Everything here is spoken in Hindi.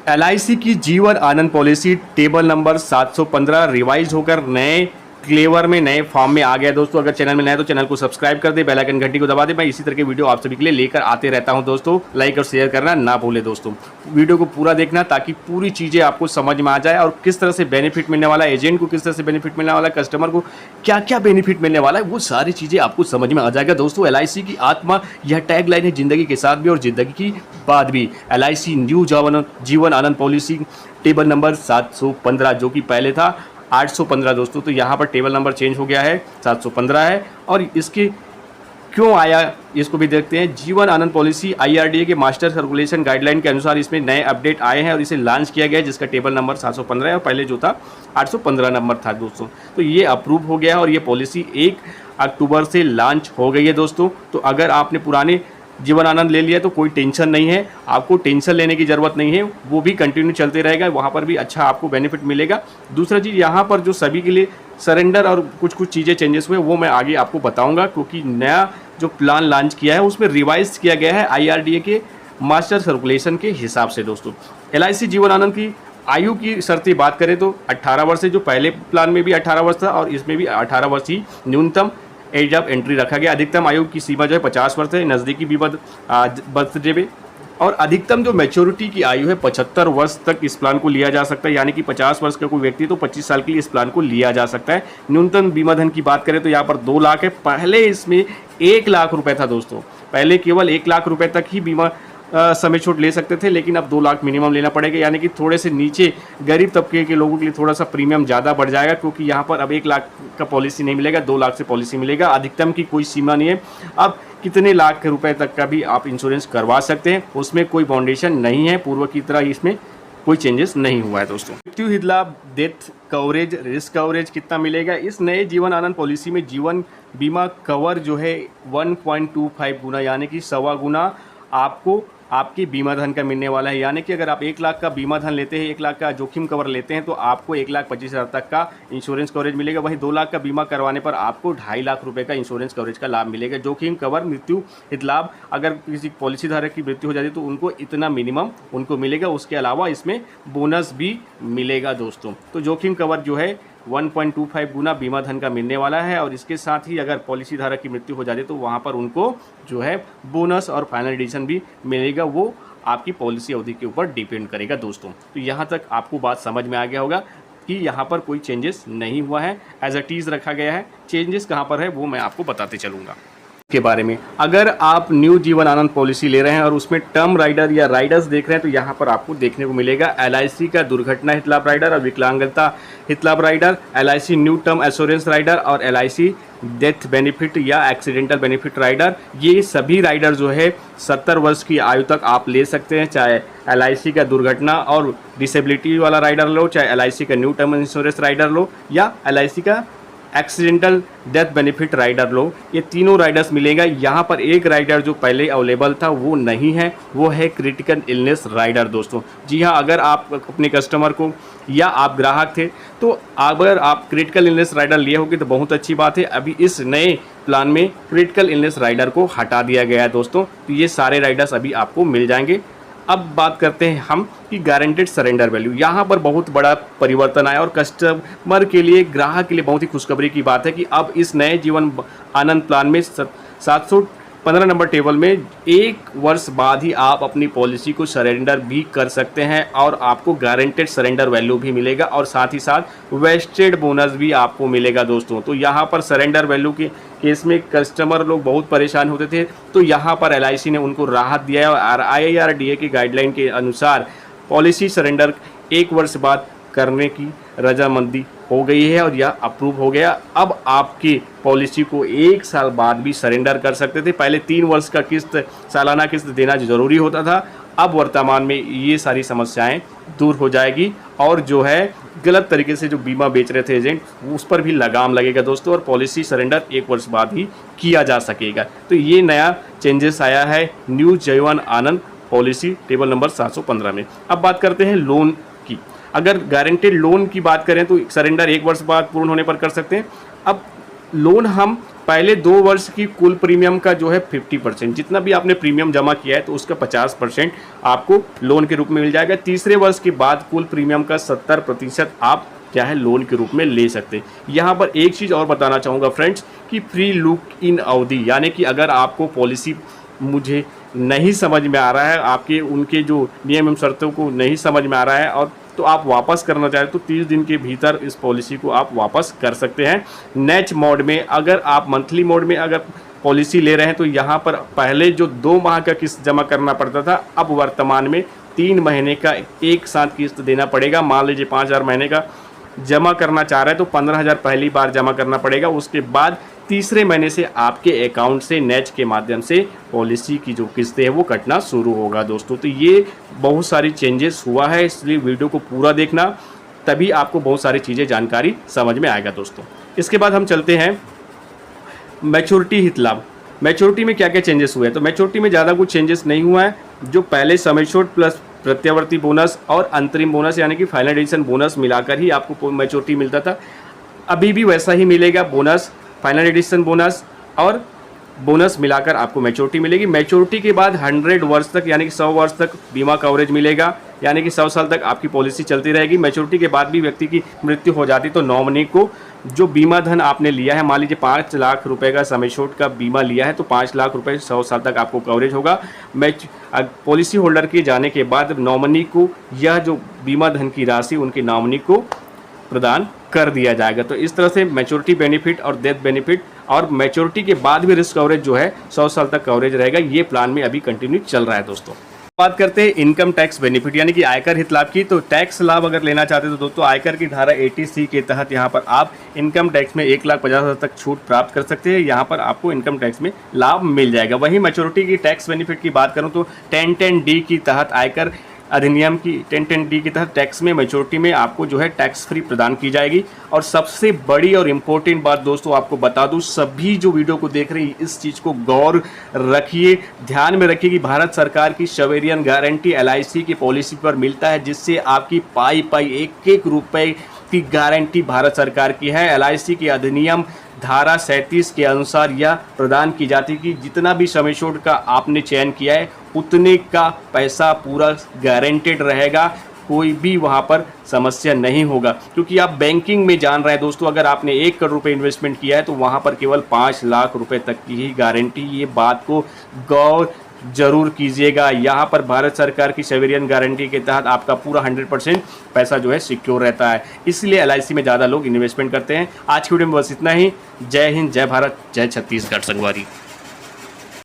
एलआईसी की Jeevan Anand policy table number 715 revise होकर नए क्लेवर में नए फॉर्म में आ गया दोस्तों। अगर चैनल में नए तो चैनल को सब्सक्राइब कर दे, बेल आइकन घंटी को दबा दे। मैं इसी तरह के वीडियो आप सभी के लिए लेकर आते रहता हूं दोस्तों। लाइक और शेयर करना ना भूले दोस्तों। वीडियो को पूरा देखना ताकि पूरी चीज़ें आपको समझ में आ जाए और किस तरह से बेनिफिट मिलने वाला है, एजेंट को किस तरह से बेनिफिट मिलने वाला है, कस्टमर को क्या क्या बेनिफिट मिलने वाला है, वो सारी चीज़ें आपको समझ में आ जाएगा दोस्तों। एलआईसी की आत्मा यह टैग लाइन है, जिंदगी के साथ भी और जिंदगी की बाद भी। LIC new Jeevan Anand policy table number 715 जो कि पहले था 815 दोस्तों। तो यहाँ पर टेबल नंबर चेंज हो गया है, 715 है। और इसके क्यों आया इसको भी देखते हैं। जीवन आनंद पॉलिसी IRDA के मास्टर सर्कुलेशन गाइडलाइन के अनुसार इसमें नए अपडेट आए हैं और इसे लॉन्च किया गया है, जिसका टेबल नंबर 715 है और पहले जो था 815 नंबर था दोस्तों। तो ये अप्रूव हो गया है और ये पॉलिसी 1 अक्टूबर से लॉन्च हो गई है दोस्तों। तो अगर आपने पुराने जीवन आनंद ले लिया तो कोई टेंशन नहीं है, आपको टेंशन लेने की ज़रूरत नहीं है, वो भी कंटिन्यू चलते रहेगा, वहाँ पर भी अच्छा आपको बेनिफिट मिलेगा। दूसरा चीज़ यहाँ पर जो सभी के लिए सरेंडर और कुछ चीज़ें चेंजेस हुए वो मैं आगे आपको बताऊँगा, क्योंकि नया जो प्लान लॉन्च किया है उसमें रिवाइज किया गया है IRDA के मास्टर सर्कुलेशन के हिसाब से दोस्तों। LIC जीवन आनंद की आयु की शर्ती बात करें तो 18 वर्ष है, जो पहले प्लान में भी 18 वर्ष था और इसमें भी 18 वर्ष ही न्यूनतम एज ऑफ एंट्री रखा गया। अधिकतम आयु की सीमा जो है 50 वर्ष है नज़दीकी भी बर्थडे पे। और अधिकतम जो मैच्योरिटी की आयु है 75 वर्ष तक इस प्लान को लिया जा सकता है, यानी कि 50 वर्ष का कोई व्यक्ति तो 25 साल के लिए इस प्लान को लिया जा सकता है। न्यूनतम बीमा धन की बात करें तो यहाँ पर 2 लाख है, पहले इसमें 1 लाख रुपए था दोस्तों। पहले केवल 1 लाख रुपए तक ही बीमा समय छूट ले सकते थे, लेकिन अब 2 लाख मिनिमम लेना पड़ेगा, यानी कि थोड़े से नीचे गरीब तबके के लोगों के लिए थोड़ा सा प्रीमियम ज़्यादा बढ़ जाएगा, क्योंकि यहाँ पर अब 1 लाख का पॉलिसी नहीं मिलेगा, 2 लाख से पॉलिसी मिलेगा। अधिकतम की कोई सीमा नहीं है, अब कितने लाख रुपए तक का भी आप इंश्योरेंस करवा सकते हैं, उसमें कोई बाउंडेशन नहीं है। पूर्व की तरह इसमें कोई चेंजेस नहीं हुआ है दोस्तों। मृत्यु, हित लाभ, डेथ कवरेज, रिस्क कवरेज कितना मिलेगा इस नए जीवन आनंद पॉलिसी में। जीवन बीमा कवर जो है 1.25 गुना यानी कि 1.25 गुना आपको आपकी बीमा धन का मिलने वाला है। यानी कि अगर आप 1 लाख का बीमा धन लेते हैं, 1 लाख का जोखिम कवर लेते हैं तो आपको 1,25,000 तक का इंश्योरेंस कवरेज मिलेगा। वहीं 2 लाख का बीमा करवाने पर आपको 2.5 लाख रुपए का इंश्योरेंस कवरेज का लाभ मिलेगा। जोखिम कवर, मृत्यु हित लाभ, अगर किसी पॉलिसी धारक की मृत्यु हो जाती है तो उनको इतना मिनिमम उनको मिलेगा, उसके अलावा इसमें बोनस भी मिलेगा दोस्तों। तो जोखिम कवर जो है 1.25 गुना बीमा धन का मिलने वाला है और इसके साथ ही अगर पॉलिसी धारक की मृत्यु हो जाती है तो वहाँ पर उनको जो है बोनस और फाइनल एडिशन भी मिलेगा, वो आपकी पॉलिसी अवधि के ऊपर डिपेंड करेगा दोस्तों। तो यहाँ तक आपको बात समझ में आ गया होगा कि यहाँ पर कोई चेंजेस नहीं हुआ है, एज अ टीज रखा गया है। चेंजेस कहाँ पर है वो मैं आपको बताते चलूँगा के बारे में। अगर आप न्यू जीवन आनंद पॉलिसी ले रहे हैं और उसमें टर्म राइडर या राइडर्स देख रहे हैं तो यहाँ पर आपको देखने को मिलेगा LIC का दुर्घटना हित लाभ राइडर और विकलांगता हित लाभ rider, LIC new term assurance rider और LIC डेथ बेनिफिट या एक्सीडेंटल बेनिफिट राइडर। ये सभी राइडर जो है 70 वर्ष की आयु तक आप ले सकते हैं, चाहे LIC का दुर्घटना और डिसेबिलिटी वाला राइडर लो, चाहे LIC का न्यू टर्म इंश्योरेंस राइडर लो या LIC का एक्सीडेंटल डेथ बेनिफिट राइडर लो। ये तीनों राइडर्स मिलेगा। यहाँ पर एक राइडर जो पहले अवेलेबल था वो नहीं है, वो है क्रिटिकल इलनेस राइडर दोस्तों। जी हाँ, अगर आप अपने कस्टमर को या आप ग्राहक थे तो अगर आप क्रिटिकल इलनेस राइडर लिए होगे तो बहुत अच्छी बात है। अभी इस नए प्लान में क्रिटिकल इलनेस राइडर को हटा दिया गया है दोस्तों, तो ये सारे राइडर्स अभी आपको मिल जाएंगे। अब बात करते हैं हम कि गारंटेड सरेंडर वैल्यू। यहाँ पर बहुत बड़ा परिवर्तन आया और कस्टमर के लिए, ग्राहक के लिए बहुत ही खुशखबरी की बात है कि अब इस नए जीवन आनंद प्लान में 715 नंबर टेबल में 1 वर्ष बाद ही आप अपनी पॉलिसी को सरेंडर भी कर सकते हैं और आपको गारंटेड सरेंडर वैल्यू भी मिलेगा और साथ ही साथ वेस्टेड बोनस भी आपको मिलेगा दोस्तों। तो यहाँ पर सरेंडर वैल्यू के केस में कस्टमर लोग बहुत परेशान होते थे, तो यहाँ पर LIC ने उनको राहत दिया है और IRDA की गाइडलाइन के अनुसार पॉलिसी सरेंडर 1 वर्ष बाद करने की रजामंदी हो गई है और यह अप्रूव हो गया। अब आपकी पॉलिसी को 1 साल बाद भी सरेंडर कर सकते थे। पहले 3 वर्ष का किस्त, सालाना किस्त देना ज़रूरी होता था, अब वर्तमान में ये सारी समस्याएं दूर हो जाएगी और जो है गलत तरीके से जो बीमा बेच रहे थे एजेंट, उस पर भी लगाम लगेगा दोस्तों और पॉलिसी सरेंडर 1 वर्ष बाद ही किया जा सकेगा। तो ये नया चेंजेस आया है new Jeevan Anand policy table number 715 में। अब बात करते हैं लोन की। अगर गारंटेड लोन की बात करें तो सरेंडर 1 वर्ष बाद पूर्ण होने पर कर सकते हैं। अब लोन हम पहले 2 वर्ष की कुल प्रीमियम का जो है 50%, जितना भी आपने प्रीमियम जमा किया है तो उसका 50% आपको लोन के रूप में मिल जाएगा। तीसरे वर्ष के बाद कुल प्रीमियम का 70% आप क्या है लोन के रूप में ले सकते हैं। यहाँ पर एक चीज़ और बताना चाहूँगा फ्रेंड्स कि प्री लुक इन अवधि, यानी कि अगर आपको पॉलिसी मुझे नहीं समझ में आ रहा है, आपके उनके जो नियम एवं शर्तों को नहीं समझ में आ रहा है और तो आप वापस करना चाहें तो 30 दिन के भीतर इस पॉलिसी को आप वापस कर सकते हैं। नेच मोड में अगर आप मंथली मोड में अगर पॉलिसी ले रहे हैं तो यहाँ पर पहले जो 2 माह का किस्त जमा करना पड़ता था, अब वर्तमान में 3 महीने का एक साथ किस्त देना पड़ेगा। मान लीजिए 5,000 महीने का जमा करना चाह रहे हैं तो 15,000 पहली बार जमा करना पड़ेगा। उसके बाद तीसरे महीने से आपके अकाउंट से नेच के माध्यम से पॉलिसी की जो किस्तें है वो कटना शुरू होगा दोस्तों। तो ये बहुत सारी चेंजेस हुआ है, इसलिए वीडियो को पूरा देखना, तभी आपको बहुत सारी चीज़ें जानकारी समझ में आएगा दोस्तों। इसके बाद हम चलते हैं मैच्योरिटी हित लाभ। मैच्योरिटी में क्या क्या चेंजेस हुए हैं, तो मैच्योरिटी में ज़्यादा कुछ चेंजेस नहीं हुआ है। जो पहले सम एश्योर्ड प्लस प्रत्यावर्ती बोनस और अंतरिम बोनस यानी कि फाइनल एडिशन बोनस मिलाकर ही आपको मैच्योरिटी मिलता था, अभी भी वैसा ही मिलेगा। बोनस, फाइनल एडिशन बोनस और बोनस मिलाकर आपको मैच्योरिटी मिलेगी। मैच्योरिटी के बाद 100 वर्ष तक यानी कि 100 वर्ष तक बीमा कवरेज मिलेगा, यानी कि 100 साल तक आपकी पॉलिसी चलती रहेगी। मैच्योरिटी के बाद भी व्यक्ति की मृत्यु हो जाती तो नॉमिनी को जो बीमा धन आपने लिया है, मान लीजिए 5 लाख रुपए का सम एश्योर्ड का बीमा लिया है तो 5 लाख रुपए 100 साल तक आपको कवरेज होगा। पॉलिसी होल्डर के जाने के बाद नॉमिनी को यह जो बीमा धन की राशि उनकी नॉमिनी को प्रदान कर दिया जाएगा। तो इस तरह से मैच्योरिटी बेनिफिट और डेथ बेनिफिट और मैच्योरिटी के बाद भी रिस्क कवरेज जो है 100 साल तक कवरेज रहेगा, ये प्लान में अभी कंटिन्यू चल रहा है दोस्तों। बात करते हैं इनकम टैक्स बेनिफिट यानी कि आयकर हित लाभ की। तो टैक्स लाभ अगर लेना चाहते हो तो दोस्तों आयकर की धारा 80C के तहत यहाँ पर आप इनकम टैक्स में 1,50,000 तक छूट प्राप्त कर सकते हैं। यहाँ पर आपको इनकम टैक्स में लाभ मिल जाएगा। वहीं मैच्योरिटी की टैक्स बेनिफिट की बात करूँ तो 1010D की तहत आयकर अधिनियम की 1010D के तहत टैक्स में मैच्योरिटी में आपको जो है टैक्स फ्री प्रदान की जाएगी। और सबसे बड़ी और इम्पोर्टेंट बात दोस्तों आपको बता दूं, सभी जो वीडियो को देख रहे हैं इस चीज़ को गौर रखिए, ध्यान में रखिए कि भारत सरकार की सवेरियन गारंटी LIC की पॉलिसी पर मिलता है, जिससे आपकी पाई एक एक रुपए की गारंटी भारत सरकार की है। LIC के अधिनियम धारा 37 के अनुसार यह प्रदान की जाती है कि जितना भी सम एश्योर्ड का आपने चयन किया है उतने का पैसा पूरा गारंटेड रहेगा, कोई भी वहाँ पर समस्या नहीं होगा। क्योंकि आप बैंकिंग में जान रहे हैं दोस्तों, अगर आपने 1 करोड़ रुपए इन्वेस्टमेंट किया है तो वहाँ पर केवल 5 लाख रुपए तक की ही गारंटी, ये बात को गौर जरूर कीजिएगा। यहाँ पर भारत सरकार की सवेरियन गारंटी के तहत आपका पूरा 100% पैसा जो है सिक्योर रहता है, इसलिए LIC में ज़्यादा लोग इन्वेस्टमेंट करते हैं। आज की वीडियो में बस इतना ही। जय हिंद, जय भारत, जय छत्तीसगढ़ संगवारी।